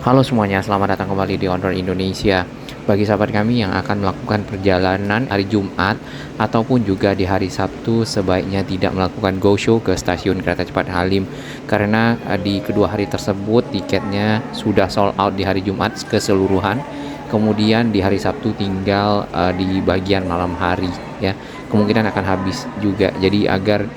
Halo semuanya, selamat datang kembali di On Road Indonesia. Bagi sahabat kami yang akan melakukan perjalanan hari Jumat ataupun juga di hari Sabtu, sebaiknya tidak melakukan go show ke stasiun kereta cepat Halim karena di kedua hari tersebut tiketnya sudah sold out di hari Jumat keseluruhan. Kemudian di hari Sabtu tinggal di bagian malam hari ya. Kemungkinan akan habis juga. Jadi agar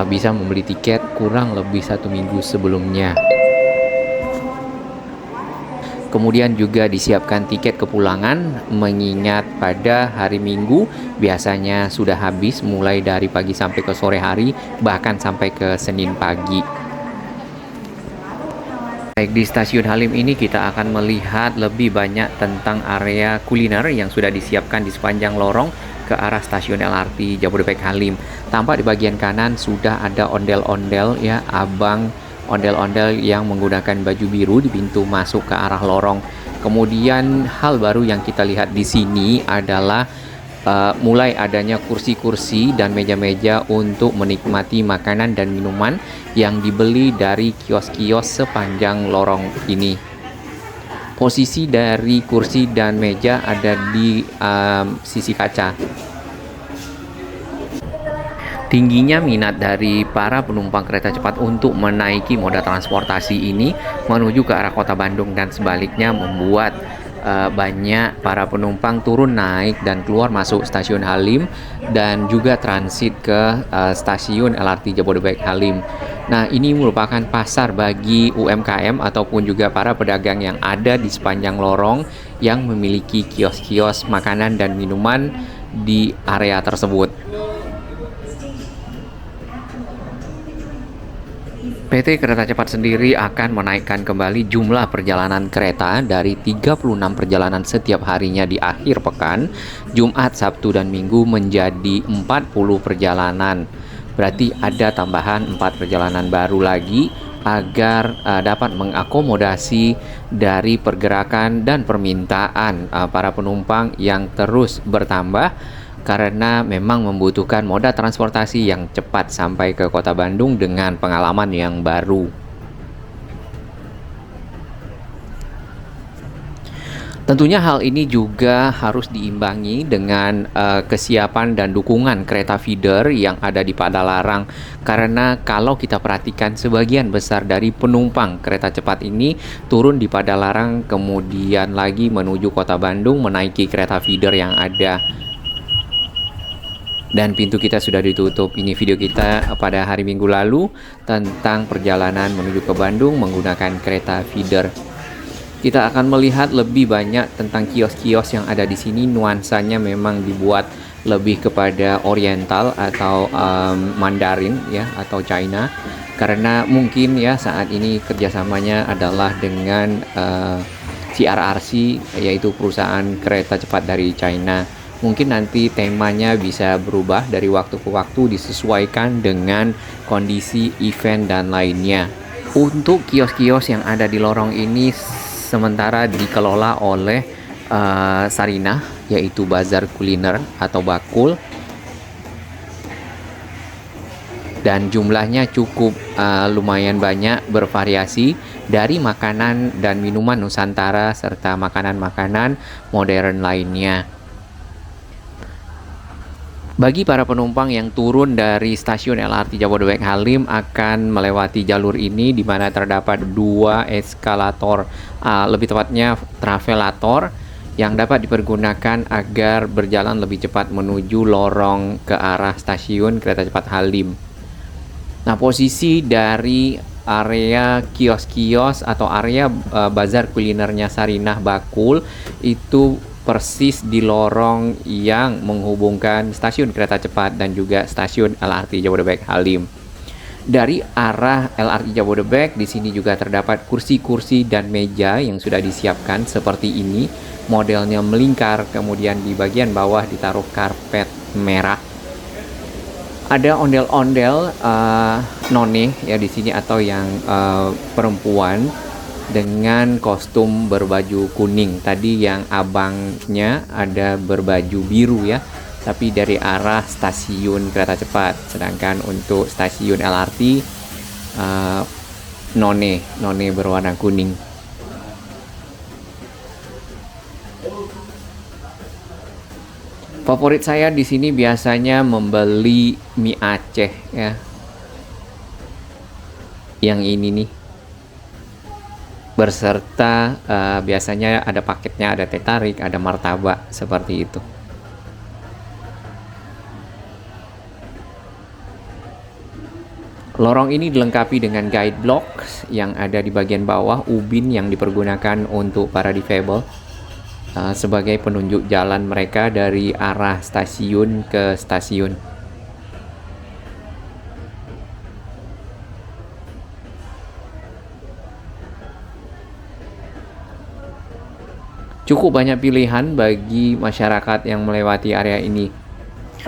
bisa membeli tiket kurang lebih 1 minggu sebelumnya. Kemudian juga disiapkan tiket kepulangan mengingat pada hari Minggu biasanya sudah habis mulai dari pagi sampai ke sore hari bahkan sampai ke Senin pagi. Baik, di stasiun Halim ini kita akan melihat lebih banyak tentang area kuliner yang sudah disiapkan di sepanjang lorong ke arah stasiun LRT Jabodebek Halim. Tampak di bagian kanan sudah ada ondel-ondel ya, abang ondel-ondel yang menggunakan baju biru di pintu masuk ke arah lorong. Kemudian hal baru yang kita lihat di sini adalah mulai adanya kursi-kursi dan meja-meja untuk menikmati makanan dan minuman yang dibeli dari kios-kios sepanjang lorong ini. Posisi dari kursi dan meja ada di sisi kaca. Tingginya minat dari para penumpang kereta cepat untuk menaiki moda transportasi ini menuju ke arah kota Bandung dan sebaliknya membuat banyak para penumpang turun naik dan keluar masuk stasiun Halim dan juga transit ke stasiun LRT Jabodebek Halim. Nah, ini merupakan pasar bagi UMKM ataupun juga para pedagang yang ada di sepanjang lorong yang memiliki kios-kios makanan dan minuman di area tersebut. PT Kereta Cepat sendiri akan menaikkan kembali jumlah perjalanan kereta dari 36 perjalanan setiap harinya di akhir pekan, Jumat, Sabtu, dan Minggu menjadi 40 perjalanan. Berarti ada tambahan 4 perjalanan baru lagi agar dapat mengakomodasi dari pergerakan dan permintaan para penumpang yang terus bertambah karena memang membutuhkan moda transportasi yang cepat sampai ke kota Bandung dengan pengalaman yang baru. Tentunya hal ini juga harus diimbangi dengan kesiapan dan dukungan kereta feeder yang ada di Padalarang. Karena kalau kita perhatikan sebagian besar dari penumpang kereta cepat ini turun di Padalarang kemudian lagi menuju kota Bandung menaiki kereta feeder yang ada. Dan pintu kita sudah ditutup. Ini video kita pada hari Minggu lalu tentang perjalanan menuju ke Bandung menggunakan kereta feeder. Kita akan melihat lebih banyak tentang kios-kios yang ada di sini. Nuansanya memang dibuat lebih kepada Oriental atau Mandarin ya atau China. Karena mungkin ya saat ini kerjasamanya adalah dengan CRRC yaitu perusahaan kereta cepat dari China. Mungkin nanti temanya bisa berubah dari waktu ke waktu disesuaikan dengan kondisi event dan lainnya. Untuk kios-kios yang ada di lorong ini sementara dikelola oleh Sarinah, yaitu Bazar Kuliner atau Bakul. Dan jumlahnya cukup lumayan banyak, bervariasi dari makanan dan minuman Nusantara serta makanan-makanan modern lainnya. Bagi para penumpang yang turun dari stasiun LRT Jabodebek Halim akan melewati jalur ini di mana terdapat 2 eskalator, lebih tepatnya travelator yang dapat dipergunakan agar berjalan lebih cepat menuju lorong ke arah stasiun kereta cepat Halim. Nah, posisi dari area kios-kios atau area bazar kulinernya Sarinah Bakul itu persis di lorong yang menghubungkan stasiun kereta cepat dan juga stasiun LRT Jabodebek Halim. Dari arah LRT Jabodebek di sini juga terdapat kursi-kursi dan meja yang sudah disiapkan seperti ini. Modelnya melingkar, kemudian di bagian bawah ditaruh karpet merah. Ada ondel-ondel none ya di sini atau yang perempuan dengan kostum berbaju kuning. Tadi yang abangnya ada berbaju biru ya, tapi dari arah stasiun kereta cepat. Sedangkan untuk stasiun LRT none berwarna kuning. Favorit saya di sini biasanya membeli mie Aceh ya. Yang ini nih. Berserta biasanya ada paketnya, ada teh tarik, ada martabak seperti itu. Lorong ini dilengkapi dengan guide blocks yang ada di bagian bawah, ubin yang dipergunakan untuk para difabel sebagai penunjuk jalan mereka dari arah stasiun ke stasiun. Cukup banyak pilihan bagi masyarakat yang melewati area ini.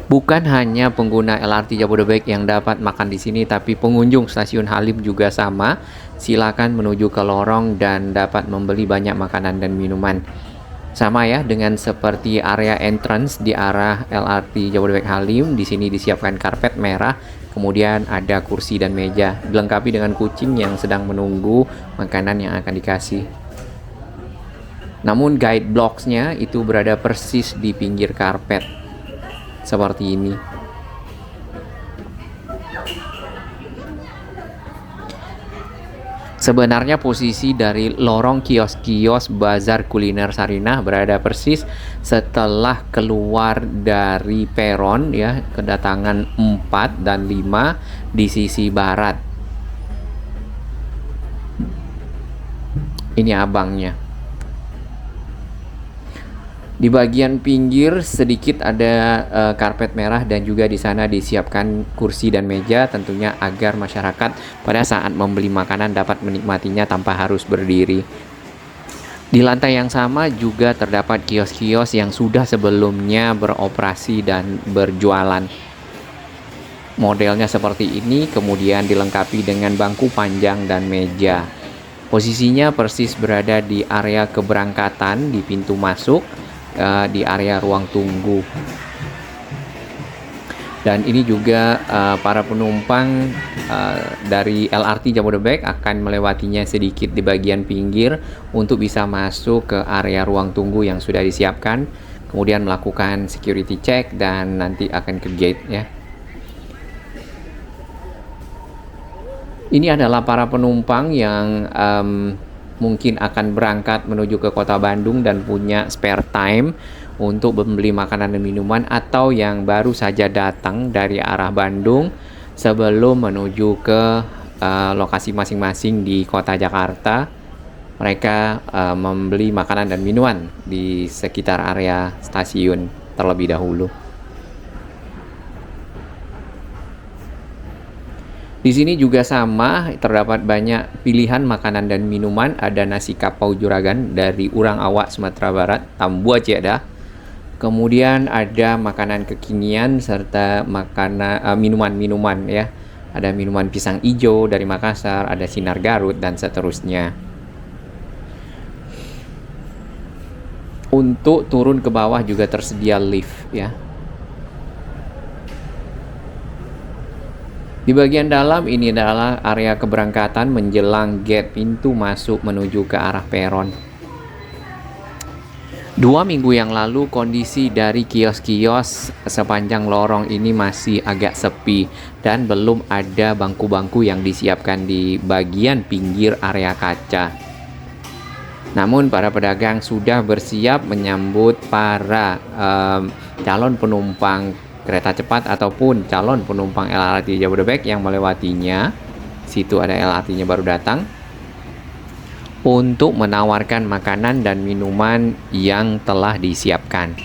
Bukan hanya pengguna LRT Jabodebek yang dapat makan di sini, tapi pengunjung stasiun Halim juga sama. Silakan menuju ke lorong dan dapat membeli banyak makanan dan minuman. Sama ya dengan seperti area entrance di arah LRT Jabodebek Halim, di sini disiapkan karpet merah, kemudian ada kursi dan meja, dilengkapi dengan kucing yang sedang menunggu makanan yang akan dikasih. Namun guide blocks-nya itu berada persis di pinggir karpet seperti ini. Sebenarnya posisi dari lorong kios-kios Bazar Kuliner Sarinah berada persis setelah keluar dari peron ya, kedatangan 4 dan 5 di sisi barat. Ini abangnya. Di bagian pinggir sedikit ada karpet merah dan juga di sana disiapkan kursi dan meja tentunya agar masyarakat pada saat membeli makanan dapat menikmatinya tanpa harus berdiri. Di lantai yang sama juga terdapat kios-kios yang sudah sebelumnya beroperasi dan berjualan. Modelnya seperti ini, kemudian dilengkapi dengan bangku panjang dan meja. Posisinya persis berada di area keberangkatan di pintu masuk, di area ruang tunggu. Dan ini juga para penumpang dari LRT Jabodebek akan melewatinya sedikit di bagian pinggir untuk bisa masuk ke area ruang tunggu yang sudah disiapkan, kemudian melakukan security check dan nanti akan ke gate ya. Ini adalah para penumpang yang mungkin akan berangkat menuju ke kota Bandung dan punya spare time untuk membeli makanan dan minuman, atau yang baru saja datang dari arah Bandung sebelum menuju ke lokasi masing-masing di kota Jakarta. Mereka membeli makanan dan minuman di sekitar area stasiun terlebih dahulu. Di sini juga sama, terdapat banyak pilihan makanan dan minuman. Ada nasi kapau juragan dari Urang Awak, Sumatera Barat, Tambua Ciedah. Kemudian ada makanan kekinian serta minuman-minuman ya. Ada minuman pisang ijo dari Makassar, ada Sinar Garut dan seterusnya. Untuk turun ke bawah juga tersedia lift ya. Di bagian dalam ini adalah area keberangkatan menjelang gate pintu masuk menuju ke arah peron. 2 minggu yang lalu kondisi dari kios-kios sepanjang lorong ini masih agak sepi dan belum ada bangku-bangku yang disiapkan di bagian pinggir area kaca. Namun para pedagang sudah bersiap menyambut para calon penumpang kereta cepat ataupun calon penumpang LRT Jabodebek yang melewatinya. Situ ada LRT-nya baru datang, untuk menawarkan makanan dan minuman yang telah disiapkan.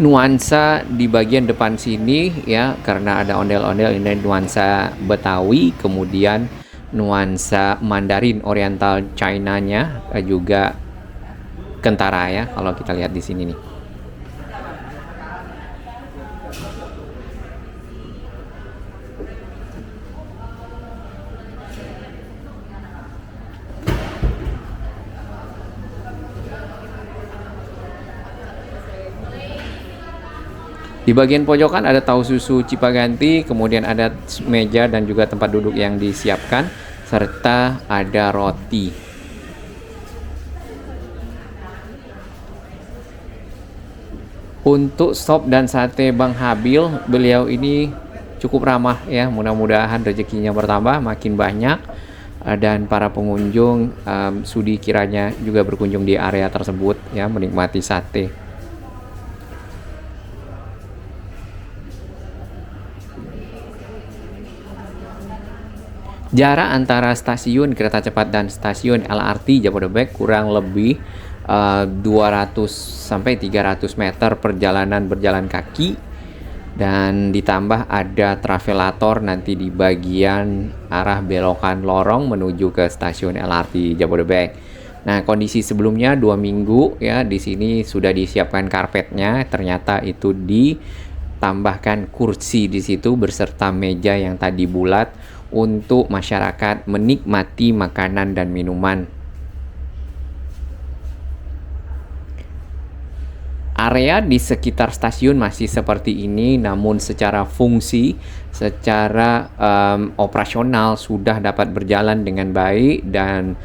Nuansa di bagian depan sini ya, karena ada ondel-ondel, ini nuansa Betawi, kemudian nuansa Mandarin Oriental China-nya juga kentara ya, kalau kita lihat di sini nih. Di bagian pojokan ada tahu susu Cipaganti, kemudian ada meja dan juga tempat duduk yang disiapkan, serta ada roti. Untuk sop dan sate Bang Habil, beliau ini cukup ramah ya. Mudah-mudahan rezekinya bertambah makin banyak, dan para pengunjung sudi kiranya juga berkunjung di area tersebut ya, menikmati sate. Jarak antara stasiun kereta cepat dan stasiun LRT Jabodebek kurang lebih 200 sampai 300 meter perjalanan berjalan kaki, dan ditambah ada travelator nanti di bagian arah belokan lorong menuju ke stasiun LRT Jabodebek. Nah, kondisi sebelumnya 2 minggu ya, di sini sudah disiapkan karpetnya, ternyata itu ditambahkan kursi di situ beserta meja yang tadi bulat untuk masyarakat menikmati makanan dan minuman. Area di sekitar stasiun masih seperti ini, namun secara fungsi, secara operasional sudah dapat berjalan dengan baik dan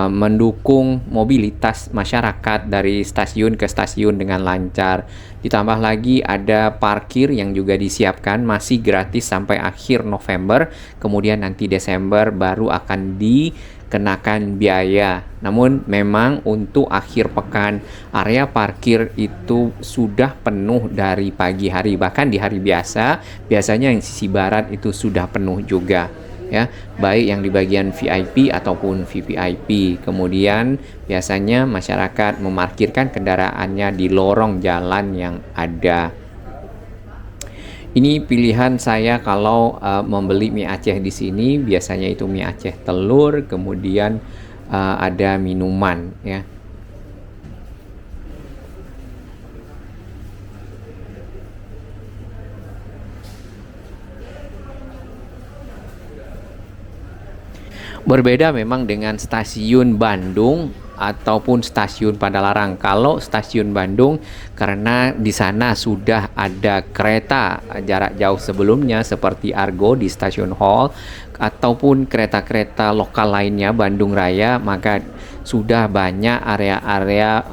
mendukung mobilitas masyarakat dari stasiun ke stasiun dengan lancar. Ditambah lagi ada parkir yang juga disiapkan, masih gratis sampai akhir November, kemudian nanti Desember baru akan dikenakan biaya. Namun memang untuk akhir pekan area parkir itu sudah penuh dari pagi hari, bahkan di hari biasa biasanya yang sisi barat itu sudah penuh juga ya, baik yang di bagian VIP ataupun VVIP. Kemudian biasanya masyarakat memarkirkan kendaraannya di lorong jalan yang ada. Ini pilihan saya kalau membeli mie Aceh di sini, biasanya itu mie Aceh telur, kemudian ada minuman ya. Berbeda memang dengan stasiun Bandung ataupun stasiun Padalarang. Kalau stasiun Bandung, karena di sana sudah ada kereta jarak jauh sebelumnya seperti Argo di Stasiun Hall ataupun kereta-kereta lokal lainnya Bandung Raya, maka sudah banyak area-area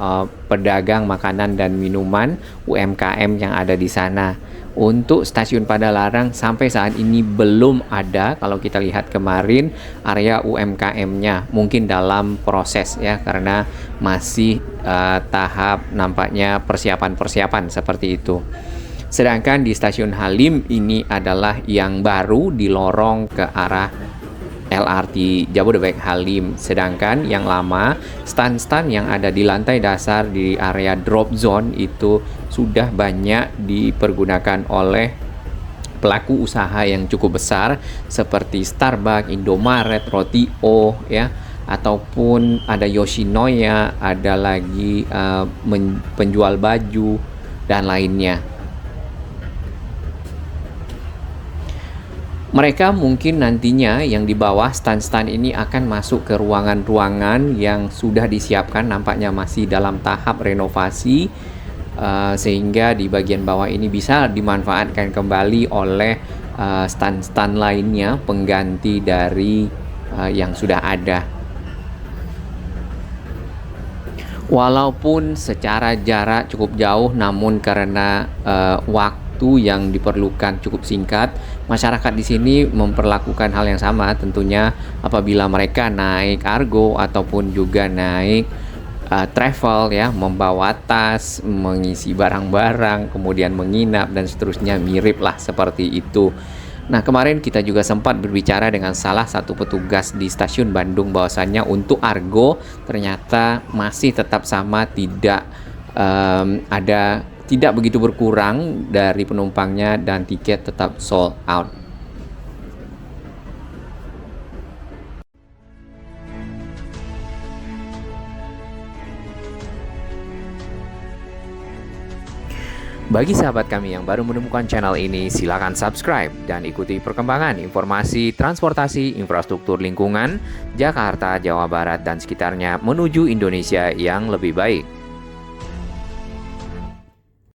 pedagang makanan dan minuman UMKM yang ada di sana. Untuk stasiun Padalarang sampai saat ini belum ada. Kalau kita lihat kemarin area UMKM-nya mungkin dalam proses ya, karena masih tahap nampaknya persiapan-persiapan seperti itu. Sedangkan di stasiun Halim ini adalah yang baru di lorong ke arah LRT Jabodebek Halim. Sedangkan yang lama, stand-stand yang ada di lantai dasar di area drop zone itu sudah banyak dipergunakan oleh pelaku usaha yang cukup besar seperti Starbucks, Indomaret, Roti O ya, ataupun ada Yoshinoya, ada lagi penjual baju dan lainnya. Mereka mungkin nantinya yang di bawah stand-stand ini akan masuk ke ruangan-ruangan yang sudah disiapkan, nampaknya masih dalam tahap renovasi, sehingga di bagian bawah ini bisa dimanfaatkan kembali oleh stand-stand lainnya pengganti dari yang sudah ada. Walaupun secara jarak cukup jauh, namun karena waktu yang diperlukan cukup singkat, masyarakat di sini memperlakukan hal yang sama tentunya apabila mereka naik Argo ataupun juga naik travel ya, membawa tas, mengisi barang-barang, kemudian menginap dan seterusnya, mirip lah seperti itu. Nah, kemarin kita juga sempat berbicara dengan salah satu petugas di stasiun Bandung bahwasannya untuk Argo ternyata masih tetap sama, tidak begitu berkurang dari penumpangnya dan tiket tetap sold out. Bagi sahabat kami yang baru menemukan channel ini, silakan subscribe dan ikuti perkembangan informasi transportasi infrastruktur lingkungan Jakarta, Jawa Barat, dan sekitarnya menuju Indonesia yang lebih baik.